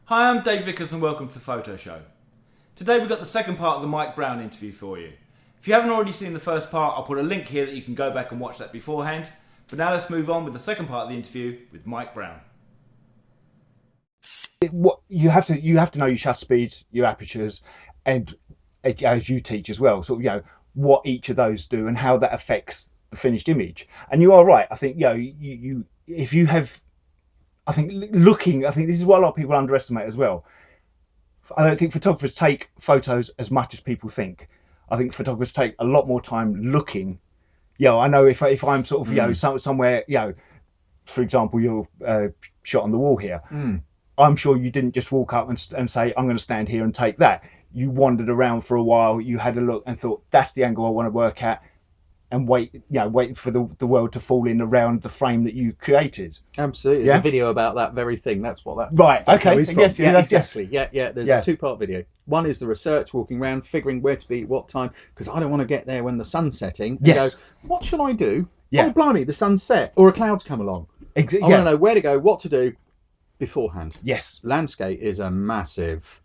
Hi, I'm Dave Vickers and welcome to the Photo Show. Today we've got the second part of the Mike Browne interview for you. If you haven't already seen the first part, I'll put a link here that you can go back and watch that beforehand. But now let's move on with the second part of the interview with Mike Browne. What you have to know your shutter speeds, your apertures, and as you teach as well, sort of what each of those do and how that affects the finished image. And you are right. I think you if you have, I think this is what a lot of people underestimate as well. I don't think photographers take photos as much as people think. I think photographers take a lot more time looking. I know if I'm sort of somewhere, for example, you're shot on the wall here. I'm sure you didn't just walk up and say, I'm going to stand here and take that. You wandered around for a while, you had a look and thought, that's the angle I want to work at, and waiting for the world to fall in around the frame that you created. Absolutely. There's a video about that very thing. That's what that right. Okay. Is from. Yes. Exactly. Yeah. There's a two-part video. One is the research, walking around, figuring where to be, what time, because I don't want to get there when the sun's setting and go, what shall I do? Yeah. Oh, blimey, the sun's set, or a cloud's come along. I want to know where to go, what to do beforehand. Yes. Landscape is a massive.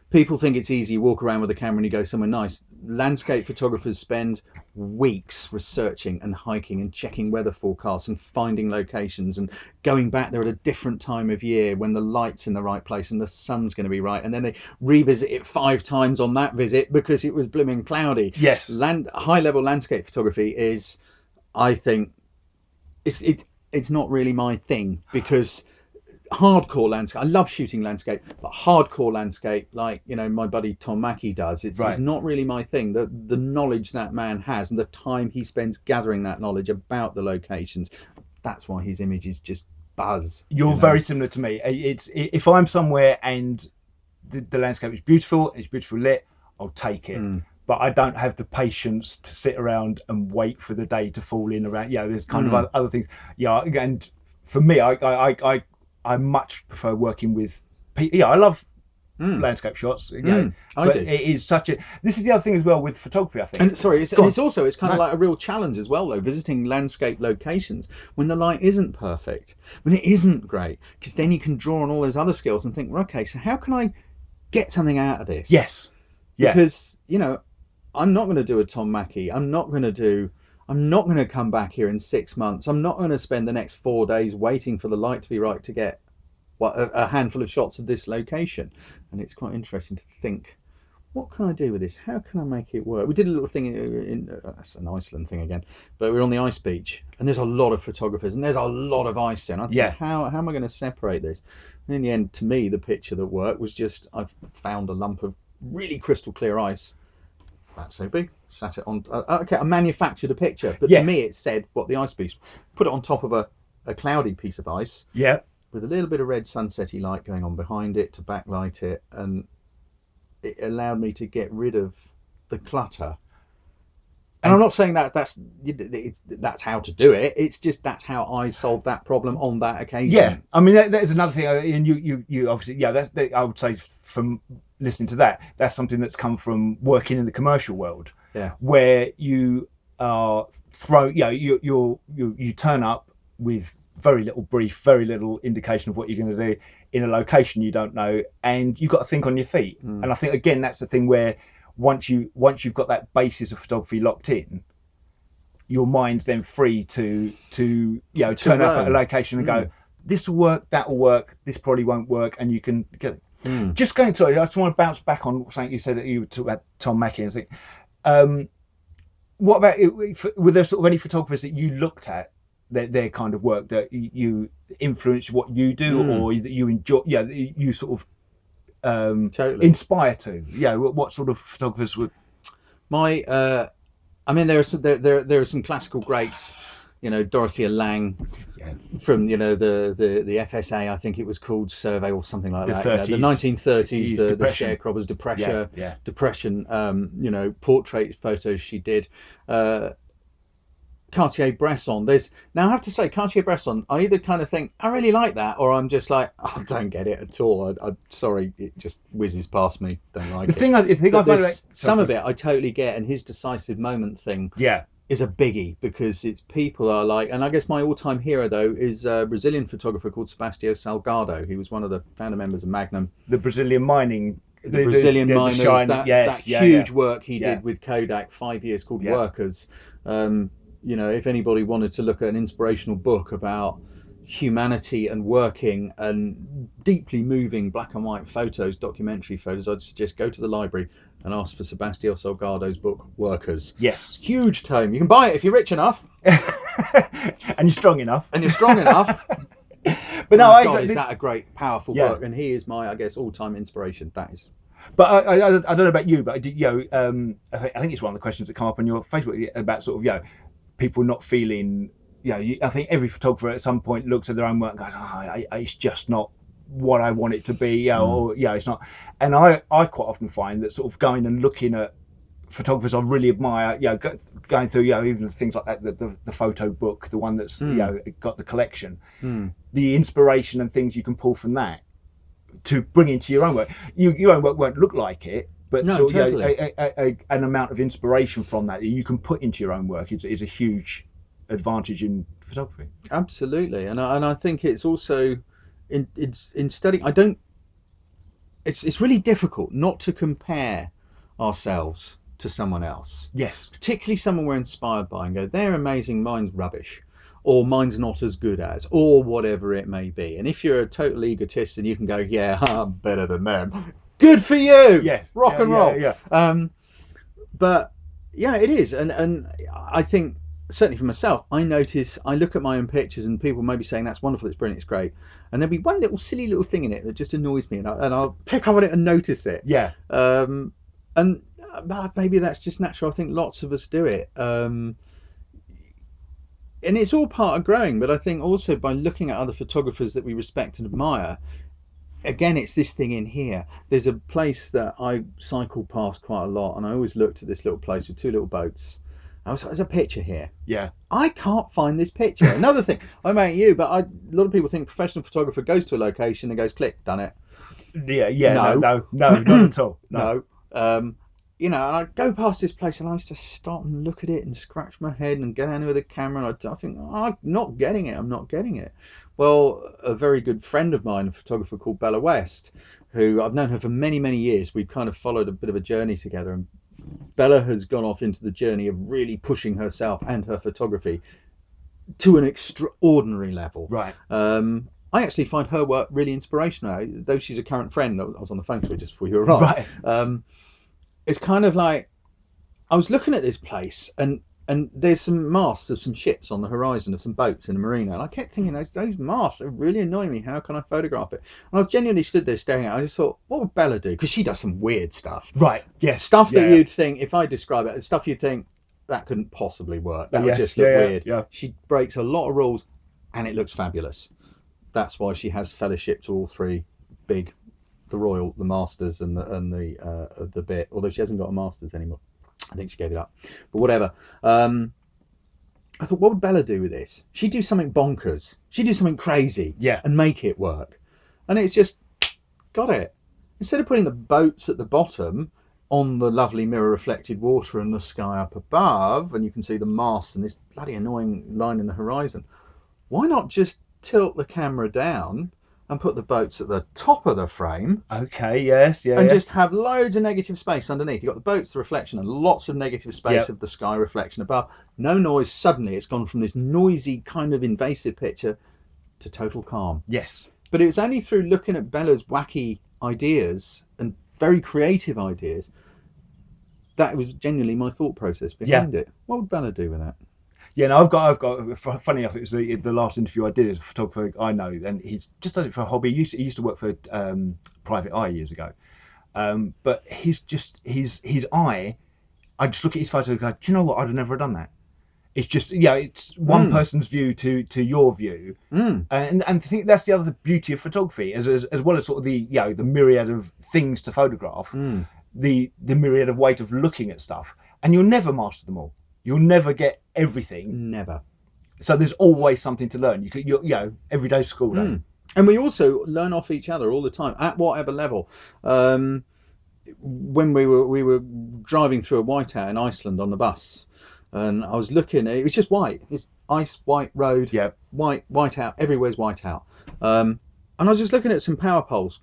People think it's easy. You walk around with a camera and you go somewhere nice. Landscape photographers spend weeks researching and hiking and checking weather forecasts and finding locations and going back there at a different time of year when the light's in the right place and the sun's going to be right. And then they revisit it 5 times on that visit because it was blooming cloudy. Yes. High level landscape photography is, I think, it's not really my thing, because hardcore landscape, I love shooting landscape, but hardcore landscape like my buddy Tom Mackey does, it's not really my thing. The knowledge that man has and the time he spends gathering that knowledge about the locations, that's why his images just buzz. You're very similar to me. It's if I'm somewhere and the landscape is beautiful, it's beautiful lit, I'll take it. But I don't have the patience to sit around and wait for the day to fall in around. There's kind of other things. And for me, I much prefer working with people. I love landscape shots. But do. It is such a. This is the other thing as well with photography, I think. And it's kind of like a real challenge as well, though, visiting landscape locations when the light isn't perfect, when it isn't great, because then you can draw on all those other skills and think, well, okay, so how can I get something out of this? Yes. Yeah. Because I'm not going to do a Tom Mackey. I'm not going to come back here in 6 months. I'm not going to spend the next 4 days waiting for the light to be right to get a handful of shots of this location. And it's quite interesting to think, what can I do with this? How can I make it work? We did a little thing in that's an Iceland thing again, but we were on the ice beach and there's a lot of photographers and there's a lot of ice there. And I thought, how am I going to separate this? And in the end, to me, the picture that worked was just, I've found a lump of really crystal clear ice. About so big, sat it on. I manufactured a picture, but to me it said what the ice beach. Put it on top of a cloudy piece of ice. Yeah. With a little bit of red sunsetty light going on behind it to backlight it, and it allowed me to get rid of the clutter. And I'm not saying that's how to do it. It's just that's how I solved that problem on that occasion. Yeah, I mean that is another thing, and you obviously I would say from listening to that's something that's come from working in the commercial world. Yeah, where you are you turn up with very little brief, very little indication of what you're going to do in a location you don't know, and you've got to think on your feet. And I think again that's the thing where once you've got that basis of photography locked in, your mind's then free to turn up at a location and go, this will work, that will work, this probably won't work, and you can get. Just going to, I just want to bounce back on something you said that you talked about Tom Mackey and think, what about were there sort of any photographers that you looked at their kind of work that you influence what you do or that you enjoy? You sort of totally inspire to. What sort of photographers would? My I mean, there are some classical greats. Dorothea Lange from the FSA, I think it was called, survey or something like that. The 1930s, the sharecroppers, depression. Portrait photos she did. Cartier-Bresson. Now I have to say, Cartier-Bresson, I either kind of think I really like that, or I'm just like, I don't get it at all. I'm sorry, it just whizzes past me. Don't like it. The thing I find some of it I totally get, and his decisive moment thing. Yeah. is a biggie, because it's people are like, and I guess my all-time hero though is a Brazilian photographer called Sebastiao Salgado. He was one of the founder members of Magnum. The Brazilian mining, The Brazilian the miners, shine, that yes, huge work he yeah. did with Kodak, 5 years, called Yeah. Workers. If anybody wanted to look at an inspirational book about humanity and working and deeply moving black and white photos, documentary photos, I'd suggest go to the library and ask for Sebastiao Salgado's book Workers. Yes. Huge tome. You can buy it if you're rich enough and you're strong enough. But no, God, is that a great, powerful book? And he is my, I guess, all-time inspiration. That is. But I don't know about you, but I think it's one of the questions that come up on your Facebook about sort of people not feeling. I think every photographer at some point looks at their own work and goes, it's just not what I want it to be, or it's not. And I quite often find that sort of going and looking at photographers I really admire, going through, even things like that, the photo book, the one that's got the collection, the inspiration and things you can pull from that to bring into your own work. Your own work won't look like it, but totally. An amount of inspiration from that you can put into your own work is a huge advantage in photography. Absolutely, and I think it's also in studying. It's really difficult not to compare ourselves to someone else. Yes. Particularly someone we're inspired by and go, they're amazing, mine's rubbish, or mine's not as good as, or whatever it may be. And if you're a total egotist and you can go, yeah, I'm better than them, good for you. Yes. Rock and roll. Yeah. But yeah, it is. And I think, certainly for myself, I look at my own pictures and people may be saying that's wonderful, it's brilliant, it's great, and there'll be one little silly little thing in it that just annoys me, and I'll pick up on it and notice it. Yeah. And maybe that's just natural. I think lots of us do it, and it's all part of growing. But I think also by looking at other photographers that we respect and admire, again, it's this thing in here. There's a place that I cycle past quite a lot, and I always looked at this little place with two little boats. I was like, there's a picture here. Yeah. I can't find this picture. Another thing, I may you, but a lot of people think a professional photographer goes to a location and goes, click, done it. Yeah. No, not at all. No. And I go past this place and I used to stop and look at it and scratch my head and get in with the camera, and I think, I'm not getting it. Well, a very good friend of mine, a photographer called Bella West, who I've known her for many, many years. We've kind of followed a bit of a journey together, and Bella has gone off into the journey of really pushing herself and her photography to an extraordinary level. Right. I actually find her work really inspirational, though she's a current friend. I was on the phone to her just before you arrived. Right. It's kind of like, I was looking at this place and there's some masts of some ships on the horizon, of some boats in the marina, and I kept thinking, those masts are really annoying me. How can I photograph it? And I was genuinely stood there staring at it. I just thought, what would Bella do? Because she does some weird stuff. Right. Yes. Stuff that you'd think, if I describe it, stuff you'd think that couldn't possibly work. That would just look weird. Yeah. She breaks a lot of rules, and it looks fabulous. That's why she has fellowship to all three big, the Royal, the Masters, and the bit. Although she hasn't got a Masters anymore, I think she gave it up. But whatever. I thought, what would Bella do with this? She'd do something bonkers. She'd do something crazy, and make it work. And it's just got it. Instead of putting the boats at the bottom on the lovely mirror reflected water and the sky up above, and you can see the masts and this bloody annoying line in the horizon, why not just tilt the camera down and put the boats at the top of the frame? Okay, yes, and just have loads of negative space underneath. You've got the boats, the reflection, and lots of negative space of the sky reflection above. No noise. Suddenly it's gone from this noisy, kind of invasive picture to total calm. Yes. But it was only through looking at Bella's wacky ideas and very creative ideas that was genuinely my thought process behind it. What would Bella do with that? Yeah, no, I've got. Funny enough, it was the last interview I did as a photographer I know, and he's just done it for a hobby. He used to work for Private Eye years ago, but his eye. I just look at his photo and go, do you know what? I'd have never done that. It's just it's one person's view to your view, and I think that's the other beauty of photography, as well as sort of the myriad of things to photograph, the myriad of ways of looking at stuff, and you'll never master them all. You'll never get everything. Never. So there's always something to learn. You every day's school day. And we also learn off each other all the time at whatever level. When we were driving through a whiteout in Iceland on the bus, And I was looking, it was just white. It's ice, white road, Yeah. white out. Everywhere's white out. And I was just looking at some power poles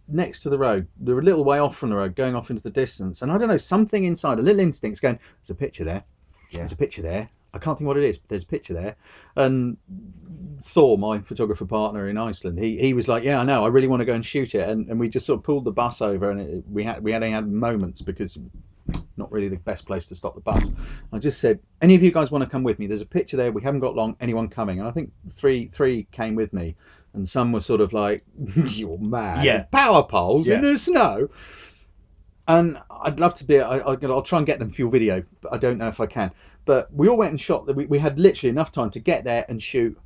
next to the road. They're a little way off from the road, going off into the distance. And I don't know, something inside, a little instinct's going, there's a picture there. Yeah. There's a picture there. I can't think what it is, but there's a picture there. And Thor, my photographer partner in Iceland, he was like, yeah, I know, I really want to go and shoot it. And we just sort of pulled the bus over, and we had moments, because not really the best place to stop the bus. I just said, any of you guys want to come with me? There's a picture there. We haven't got long. Anyone coming? And I think three came with me, and some were sort of like, you're mad. Yeah. Power poles Yeah. in the snow. And I'd love to be, I'll try and get them for your video, but I don't know if I can. But we all went and shot, we had literally enough time to get there and shoot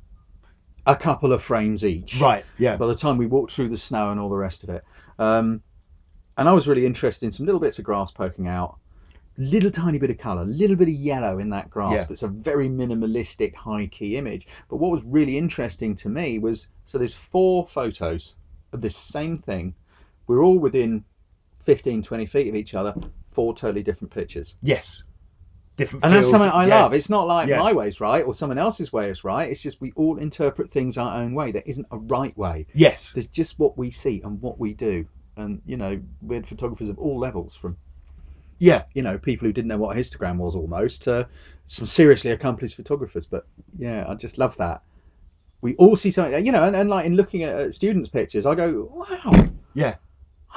a couple of frames each. Right. Yeah. By the time we walked through the snow and all the rest of it. And I was really interested in some little bits of grass poking out, little tiny bit of colour, little bit of yellow in that grass, Yeah. but it's a very minimalistic high key image. But what was really interesting to me was, so there's 4 photos of this same thing. We're all within 15, 20 feet of each other, 4 totally different pictures. Yes. Different. And that's feels. something I Yeah. love. It's not like Yeah. my way's right or someone else's way is right. It's just we all interpret things our own way. There isn't a right way. Yes. There's just what we see and what we do. And, you know, we're photographers of all levels, from, Yeah. you know, people who didn't know what a histogram was almost, to some seriously accomplished photographers. But yeah, I just love that. We all see something, you know, and like in looking at students' pictures, I go, wow, Yeah.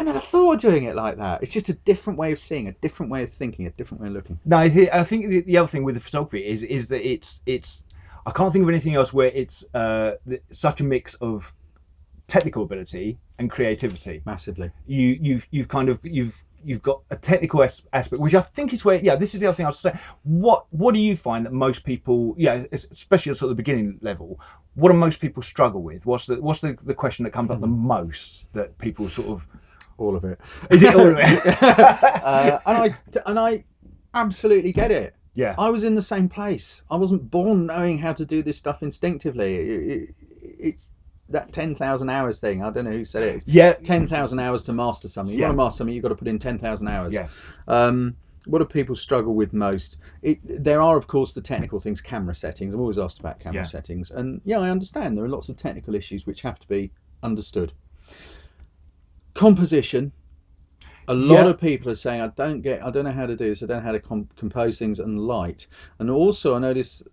I never thought of doing it like that. It's just a different way of seeing, a different way of thinking, a different way of looking. No, I think the other thing with the photography is that it's I can't think of anything else where it's such a mix of technical ability and creativity. Massively. You've got a technical aspect, which I think is where, this is the other thing I was going to say. What do you find that most people, especially at sort of the beginning level, what do most people struggle with? What's the question that comes up the most that people sort of? All of it. Is it all of it? And I absolutely get it. Yeah. I was in the same place. I wasn't born knowing how to do this stuff instinctively. It's that 10,000 hours thing. I don't know who said it. It's 10,000 hours to master something. You want to master something, you've got to put in 10,000 hours. Yeah. What do people struggle with most? There are, of course, the technical things, camera settings. I'm always asked about camera settings. And I understand there are lots of technical issues which have to be understood. Composition. A lot of people are saying, I don't know how to do this. I don't know how to compose things, and light. And also I notice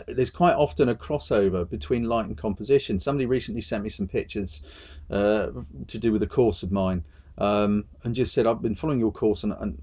there's quite often a crossover between light and composition. Somebody recently sent me some pictures to do with a course of mine, and just said, I've been following your course and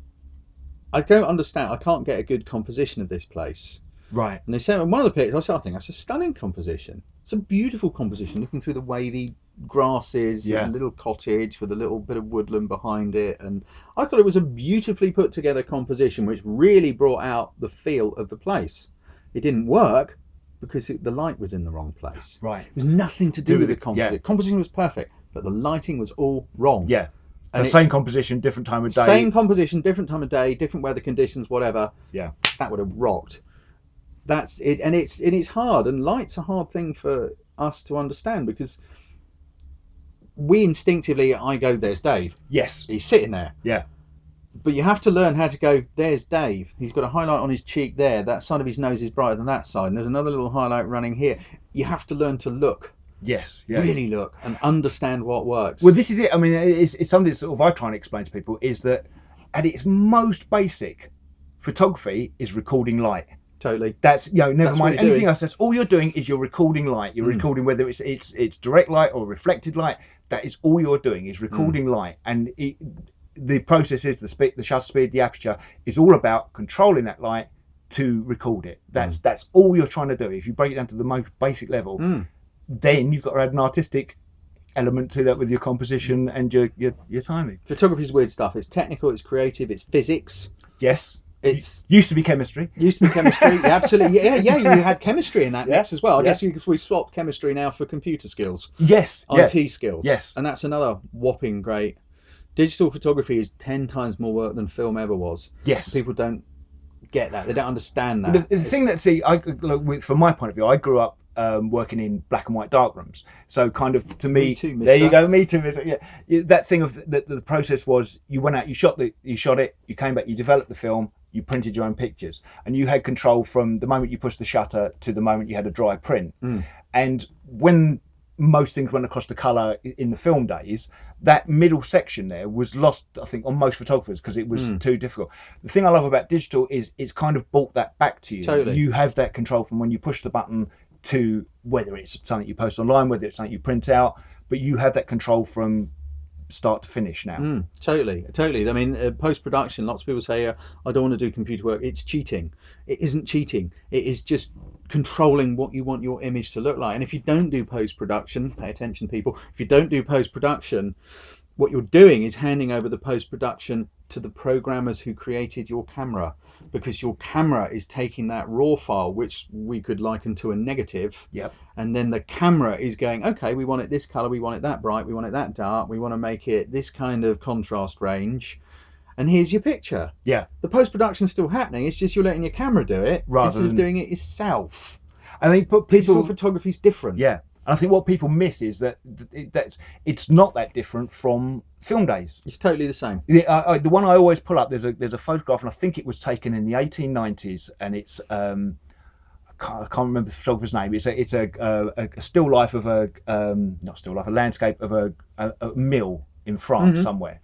I don't understand. I can't get a good composition of this place. Right. And they sent me one of the pictures. I think that's a stunning composition. It's a beautiful composition, looking through the wavy grasses, a little cottage with a little bit of woodland behind it, and I thought it was a beautifully put together composition which really brought out the feel of the place. It didn't work because the light was in the wrong place. Right. It was nothing to do with the composition. Composition was perfect, but the lighting was all wrong. Yeah. So same composition, different time of day. Same composition, different time of day, different weather conditions, whatever. Yeah. That would have rocked. That's it, and it's hard, and light's a hard thing for us to understand, because we instinctively, I go, there's Dave. Yes. He's sitting there. Yeah. But you have to learn how to go, there's Dave. He's got a highlight on his cheek there. That side of his nose is brighter than that side. And there's another little highlight running here. You have to learn to look. Yes. Yeah. Really look and understand what works. Well, this is it. I mean, it's something that sort of I try and explain to people, is that at its most basic, photography is recording light. Totally. That's, never That's mind what you're anything doing. else. That's all you're doing, is you're recording light. You're recording whether it's direct light or reflected light. That is all you're doing, is recording light. And the process is the shutter speed, the aperture is all about controlling that light to record it. That's all you're trying to do. If you break it down to the most basic level, then you've got to add an artistic element to that with your composition and your timing. Photography's weird stuff. It's technical, it's creative, it's physics. Yes. It's used to be chemistry. Chemistry. Yeah, absolutely. Yeah. You had chemistry in that mix as well. I guess we swapped chemistry now for computer skills. Yes. IT skills. Yes. And that's another whopping great. Digital photography is 10 times more work than film ever was. Yes. People don't get that. They don't understand that. The thing that, from my point of view, I grew up working in black and white darkrooms. So kind of to me too, there you go, me too, mister. Yeah. That thing of the process was, you went out, you shot it, you came back, you developed the film, you printed your own pictures, and you had control from the moment you pushed the shutter to the moment you had a dry print. And when most things went across to colour in the film days, that middle section there was lost, I think, on most photographers because it was too difficult. The thing I love about digital is it's kind of brought that back to you. Totally. You have that control from when you push the button to whether it's something you post online, whether it's something you print out, but you have that control from start to finish now. Totally. I mean, post-production, lots of people say, I don't want to do computer work. It's cheating. It isn't cheating. It is just controlling what you want your image to look like. And if you don't do post-production, pay attention, people, if you don't do post-production, what you're doing is handing over the post-production to the programmers who created your camera, because your camera is taking that raw file, which we could liken to a negative. Yep. And then the camera is going, okay, we want it this color, we want it that bright, we want it that dark, we want to make it this kind of contrast range, and here's your picture. Yeah. The post-production's still happening, it's just you're letting your camera do it instead of doing it yourself. I think Digital photography is different. Yeah. And I think what people miss is that it's not that different from film days. It's totally the same. The one I always pull up, there's a photograph, and I think it was taken in the 1890s, and it's I can't remember the photographer's name. It's a still life of a landscape of a mill in France somewhere.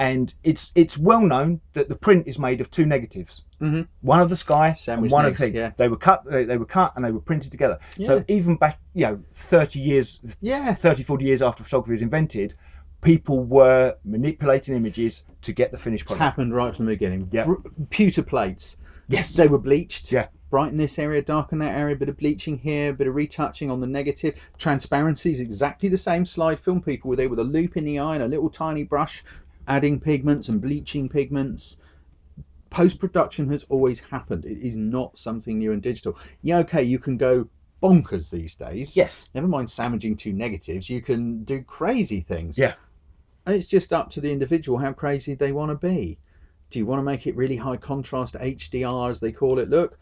And it's well known that the print is made of two negatives, one of the sky Sandwich and one negs, of the thing. yeah. They were cut and they were printed together. So even back 30 years, 30, 40 years after photography was invented, people were manipulating images to get the finished product. It happened right from the beginning. Yeah. Pewter plates. Yes. They were bleached. Yeah. Brighten this area, darken that area, a bit of bleaching here, a bit of retouching on the negative. Transparency is exactly the same. Slide film people were there with a loop in the eye and a little tiny brush, adding pigments and bleaching pigments. Post-production has always happened. It is not something new in digital. Yeah, okay, you can go bonkers these days. Yes. Never mind sandwiching two negatives, you can do crazy things. Yeah. And it's just up to the individual how crazy they want to be. Do you want to make it really high contrast, HDR as they call it, look?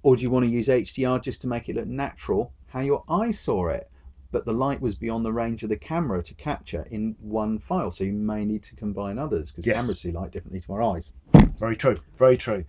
Or do you want to use HDR just to make it look natural, how your eye saw it? But the light was beyond the range of the camera to capture in one file, so you may need to combine others, because cameras see light differently to our eyes. Very true. Very true.